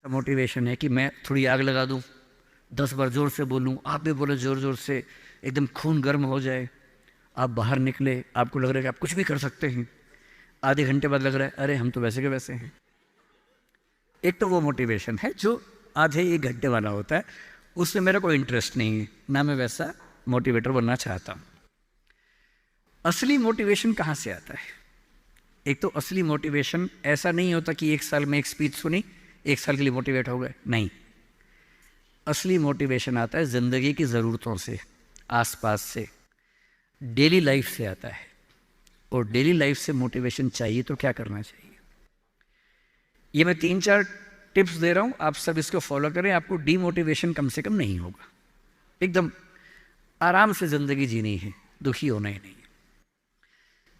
Motivation है कि मैं थोड़ी आग लगा दूं, 10 बार जोर से बोलूं, आप भी बोले जोर जोर से, एकदम खून गर्म हो जाए, आप बाहर निकले, आपको लग रहा है कि आप कुछ भी कर सकते हैं, आधे घंटे बाद लग रहा है अरे हम तो वैसे के वैसे हैं। एक तो वो मोटिवेशन है जो आधे एक घंटे वाला होता है, उसमें मेरा कोई इंटरेस्ट नहीं है, ना मैं वैसा मोटिवेटर बनना चाहता हूँ। असली मोटिवेशन कहाँ से आता है? एक तो असली मोटिवेशन ऐसा नहीं होता कि 1 साल में एक स्पीच सुनी, 1 साल के लिए मोटिवेट हो गए, नहीं। असली मोटिवेशन आता है ज़िंदगी की ज़रूरतों से, आसपास से, डेली लाइफ से आता है। और डेली लाइफ से मोटिवेशन चाहिए तो क्या करना चाहिए? ये मैं 3-4 टिप्स दे रहा हूँ, आप सब इसको फॉलो करें, आपको डीमोटिवेशन कम से कम नहीं होगा। एकदम आराम से ज़िंदगी जीनी है, दुखी होना ही नहीं।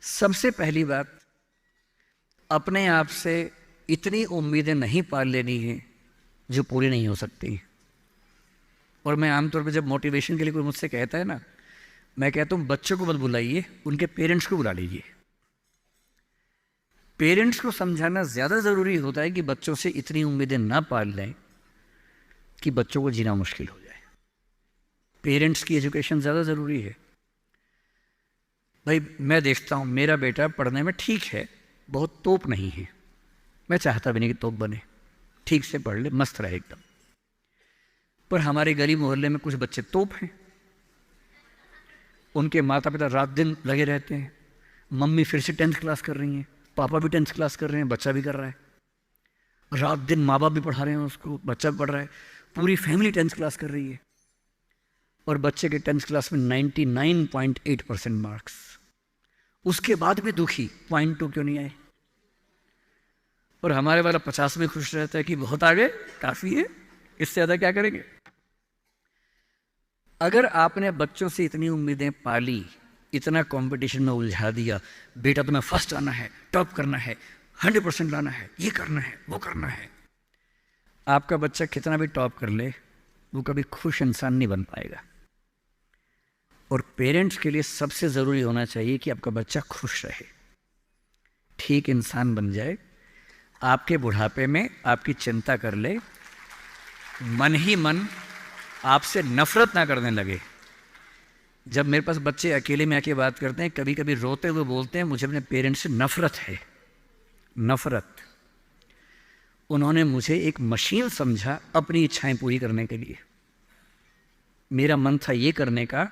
सबसे पहली बात, अपने आप से इतनी उम्मीदें नहीं पाल लेनी है जो पूरी नहीं हो सकती। और मैं आमतौर पे जब मोटिवेशन के लिए कोई मुझसे कहता है ना, मैं कहता हूँ बच्चों को मत बुलाइए, उनके पेरेंट्स को बुला लीजिए। पेरेंट्स को समझाना ज़्यादा ज़रूरी होता है कि बच्चों से इतनी उम्मीदें ना पाल लें कि बच्चों को जीना मुश्किल हो जाए। पेरेंट्स की एजुकेशन ज़्यादा ज़रूरी है। भाई मैं देखता हूँ मेरा बेटा पढ़ने में ठीक है, बहुत तोप नहीं है, मैं चाहता भी नहीं कि तोप बने, ठीक से पढ़ ले, मस्त रहे एकदम। पर हमारे गली मोहल्ले में कुछ बच्चे तोप हैं, उनके माता पिता रात दिन लगे रहते हैं, मम्मी फिर से 10th क्लास कर रही हैं, पापा भी 10th क्लास कर रहे हैं, बच्चा भी कर रहा है, रात दिन माँ बाप भी पढ़ा रहे हैं उसको, बच्चा भी पढ़ रहा है, पूरी फैमिली 10th क्लास कर रही है। और बच्चे के 10th क्लास में 99.8% मार्क्स, उसके बाद भी दुखी, 0.2 क्यों नहीं आए? और हमारे वाला 50 में खुश रहता है कि बहुत आगे, काफ़ी है, इससे ज़्यादा क्या करेंगे? अगर आपने बच्चों से इतनी उम्मीदें पाली, इतना कंपटीशन में उलझा दिया, बेटा तुम्हें फर्स्ट आना है, टॉप करना है, 100% लाना है, ये करना है, वो करना है, आपका बच्चा कितना भी टॉप कर ले, वो कभी खुश इंसान नहीं बन पाएगा। और पेरेंट्स के लिए सबसे ज़रूरी होना चाहिए कि आपका बच्चा खुश रहे, ठीक इंसान बन जाए, आपके बुढ़ापे में आपकी चिंता कर ले, मन ही मन आपसे नफरत ना करने लगे। जब मेरे पास बच्चे अकेले में आके बात करते हैं, कभी कभी रोते हुए बोलते हैं मुझे अपने पेरेंट्स से नफरत है, नफरत। उन्होंने मुझे एक मशीन समझा अपनी इच्छाएं पूरी करने के लिए। मेरा मन था ये करने का,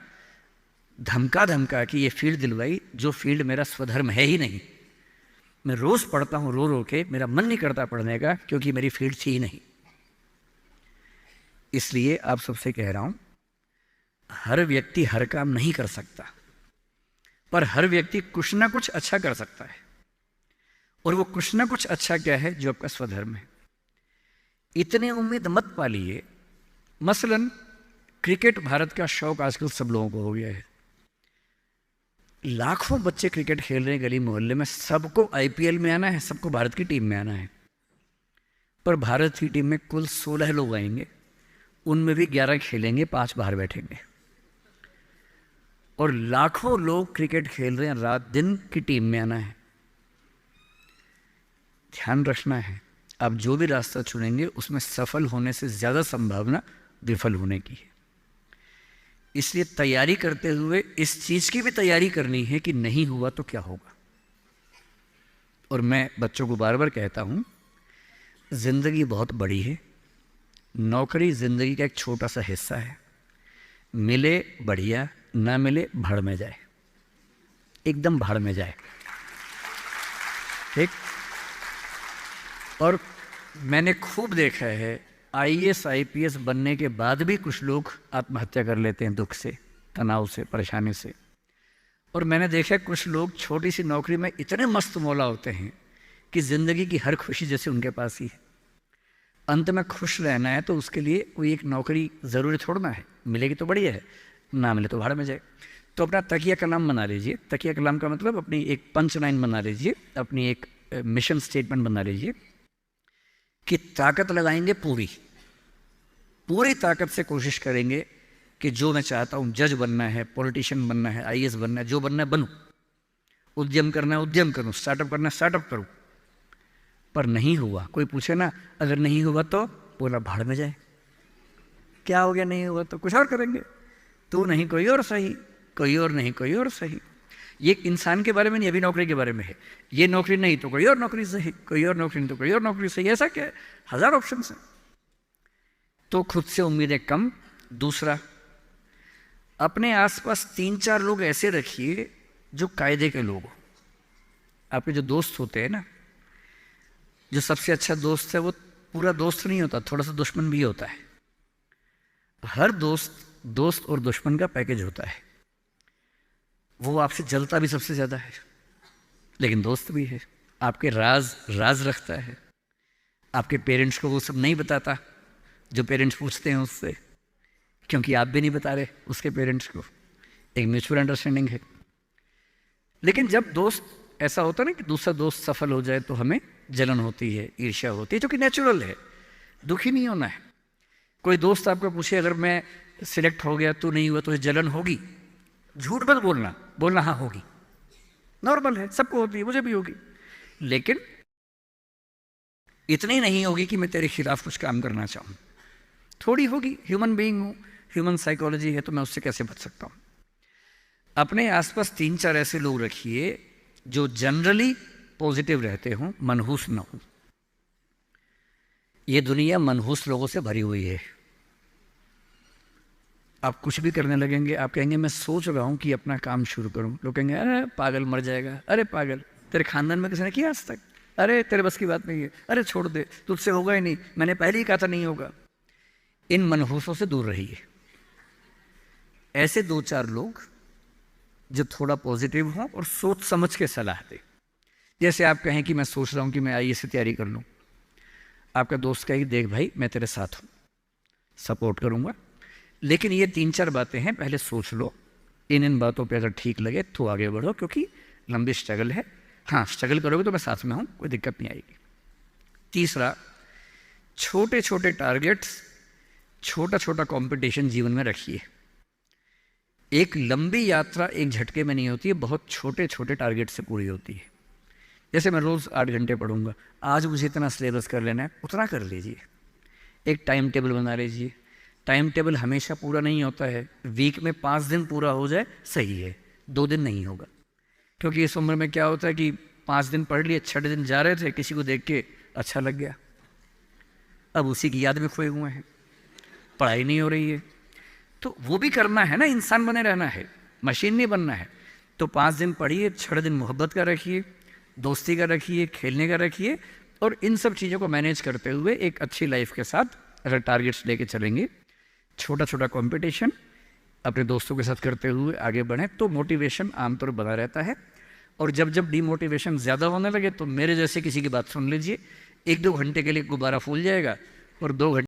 धमका धमका कि ये फील्ड दिलवाई जो फील्ड मेरा स्वधर्म है ही नहीं। मैं रोज़ पढ़ता हूँ रो रो के, मेरा मन नहीं करता पढ़ने का क्योंकि मेरी फील्ड थी ही नहीं। इसलिए आप सबसे कह रहा हूँ, हर व्यक्ति हर काम नहीं कर सकता, पर हर व्यक्ति कुछ ना कुछ अच्छा कर सकता है। और वो कुछ ना कुछ अच्छा क्या है? जो आपका स्वधर्म है। इतनी उम्मीद मत पालिए। मसलन क्रिकेट भारत का शौक आजकल सब लोगों को हो गया है, लाखों बच्चे क्रिकेट खेल रहे हैं गली मोहल्ले में, सबको आईपीएल में आना है, सबको भारत की टीम में आना है। पर भारत की टीम में कुल 16 लोग आएंगे, उनमें भी 11 खेलेंगे, 5 बाहर बैठेंगे। और लाखों लोग क्रिकेट खेल रहे हैं, रात दिन की टीम में आना है। ध्यान रखना है, आप जो भी रास्ता चुनेंगे उसमें सफल होने से ज़्यादा संभावना विफल होने की है। इसलिए तैयारी करते हुए इस चीज़ की भी तैयारी करनी है कि नहीं हुआ तो क्या होगा। और मैं बच्चों को बार बार कहता हूँ, ज़िंदगी बहुत बड़ी है, नौकरी ज़िंदगी का एक छोटा सा हिस्सा है, मिले बढ़िया, ना मिले भाड़ में जाए, एकदम भाड़ में जाए, ठीक। और मैंने खूब देखा है, आईएएस आईपीएस बनने के बाद भी कुछ लोग आत्महत्या कर लेते हैं, दुख से, तनाव से, परेशानी से। और मैंने देखा कुछ लोग छोटी सी नौकरी में इतने मस्त मौला होते हैं कि ज़िंदगी की हर खुशी जैसे उनके पास ही है। अंत में खुश रहना है तो उसके लिए कोई एक नौकरी ज़रूरी छोड़ना है, मिलेगी तो बढ़िया है, ना मिले तो भाड़ में जाए। तो अपना तकिया कलाम बना लीजिए। तकिया कलाम का मतलब अपनी एक पंच लाइन बना लीजिए, अपनी एक मिशन स्टेटमेंट बना लीजिए कि ताकत लगाएंगे पूरी, पूरी ताकत से कोशिश करेंगे कि जो मैं चाहता हूँ, जज बनना है, पॉलिटिशियन बनना है, आईएएस बनना है, जो बनना है बनूँ, उद्यम करना है उद्यम करूँ, स्टार्टअप करना है स्टार्टअप करूँ। पर नहीं हुआ, कोई पूछे ना अगर नहीं हुआ तो बोला भाड़ में जाए, क्या हो गया, नहीं हुआ तो कुछ और करेंगे, तू नहीं कोई और सही, कोई और नहीं कोई और सही। ये इंसान के बारे में नहीं, अभी नौकरी के बारे में है। ये नौकरी नहीं तो कोई और नौकरी सही, कोई और नौकरी नहीं तो कोई और नौकरी सही, ऐसा क्या है, हजार ऑप्शन है। तो खुद से उम्मीदें कम। दूसरा, अपने आसपास 3-4 लोग ऐसे रखिए जो कायदे के लोग हो। आपके जो दोस्त होते हैं ना, जो सबसे अच्छा दोस्त है वो पूरा दोस्त नहीं होता, थोड़ा सा दुश्मन भी होता है। हर दोस्त और दुश्मन का पैकेज होता है। वो आपसे जलता भी सबसे ज्यादा है, लेकिन दोस्त भी है। आपके राज रखता है। आपके पेरेंट्स को वो सब नहीं बताता जो पेरेंट्स पूछते हैं उससे, क्योंकि आप भी नहीं बता रहे उसके पेरेंट्स को। एक म्यूचुअल अंडरस्टैंडिंग है। लेकिन जब दोस्त ऐसा होता है ना कि दूसरा दोस्त सफल हो जाए तो हमें जलन होती है, ईर्ष्या होती है, जो कि नेचुरल है। दुखी नहीं होना है। कोई दोस्त आपको पूछे अगर मैं सिलेक्ट हो गया, तू नहीं हुआ, तो जलन होगी, झूठ मत बोलना हाँ होगी, नॉर्मल है, सबको होती है, मुझे भी होगी। लेकिन इतनी नहीं होगी कि मैं तेरे खिलाफ कुछ काम करना चाहूँ। थोड़ी होगी, ह्यूमन बीइंग हूँ, ह्यूमन साइकोलॉजी है, तो मैं उससे कैसे बच सकता हूँ। अपने आसपास 3-4 ऐसे लोग रखिए जो जनरली पॉजिटिव रहते हों, मनहूस ना हो। ये दुनिया मनहूस लोगों से भरी हुई है। आप कुछ भी करने लगेंगे, आप कहेंगे मैं सोच रहा हूं कि अपना काम शुरू करूं, लोग कहेंगे अरे पागल, मर जाएगा, अरे पागल, तेरे खानदान में किसी ने किया आज तक, अरे तेरे बस की बात नहीं है, अरे छोड़ दे, तुझसे होगा ही नहीं, मैंने पहले ही कहा था नहीं होगा। इन मनहूसों से दूर रहिए। ऐसे 2-4 लोग जो थोड़ा पॉजिटिव हों और सोच समझ के सलाह दे। जैसे आप कहें कि मैं सोच रहा हूं कि मैं आईएएस की तैयारी कर लूं, आपका दोस्त कहेगी देख भाई मैं तेरे साथ हूं, सपोर्ट करूंगा, लेकिन ये 3-4 बातें हैं, पहले सोच लो, इन बातों पे अगर ठीक लगे तो आगे बढ़ो, क्योंकि लंबी स्ट्रगल है। हाँ, स्ट्रगल करोगे तो मैं साथ में हूं, कोई दिक्कत नहीं आएगी। तीसरा, छोटे छोटे टारगेट्स, छोटा छोटा कंपटीशन जीवन में रखिए। एक लंबी यात्रा एक झटके में नहीं होती है, बहुत छोटे छोटे टारगेट से पूरी होती है। जैसे मैं रोज़ 8 घंटे पढ़ूंगा, आज मुझे इतना सिलेबस कर लेना है, उतना कर लीजिए। एक टाइम टेबल बना लीजिए। टाइम टेबल हमेशा पूरा नहीं होता है, वीक में 5 दिन पूरा हो जाए सही है, 2 दिन नहीं होगा। क्योंकि इस उम्र में क्या होता है कि 5 दिन पढ़ लिए, 6 दिन जा रहे थे, किसी को देख के अच्छा लग गया, अब उसी की याद में खोए हुए हैं, पढ़ाई नहीं हो रही है। तो वो भी करना है ना, इंसान बने रहना है, मशीन नहीं बनना है। तो 5 दिन पढ़िए, 6 दिन मोहब्बत का रखिए, दोस्ती का रखिए, खेलने का रखिए, और इन सब चीज़ों को मैनेज करते हुए एक अच्छी लाइफ के साथ अगर टारगेट्स लेके चलेंगे, छोटा छोटा कंपटीशन अपने दोस्तों के साथ करते हुए आगे बढ़ें, तो मोटिवेशन आमतौर पर बना रहता है। और जब जब डीमोटिवेशन ज़्यादा होने लगे तो मेरे जैसे किसी की बात सुन लीजिए, 1-2 घंटे के लिए गुब्बारा फूल जाएगा और 2 घंटे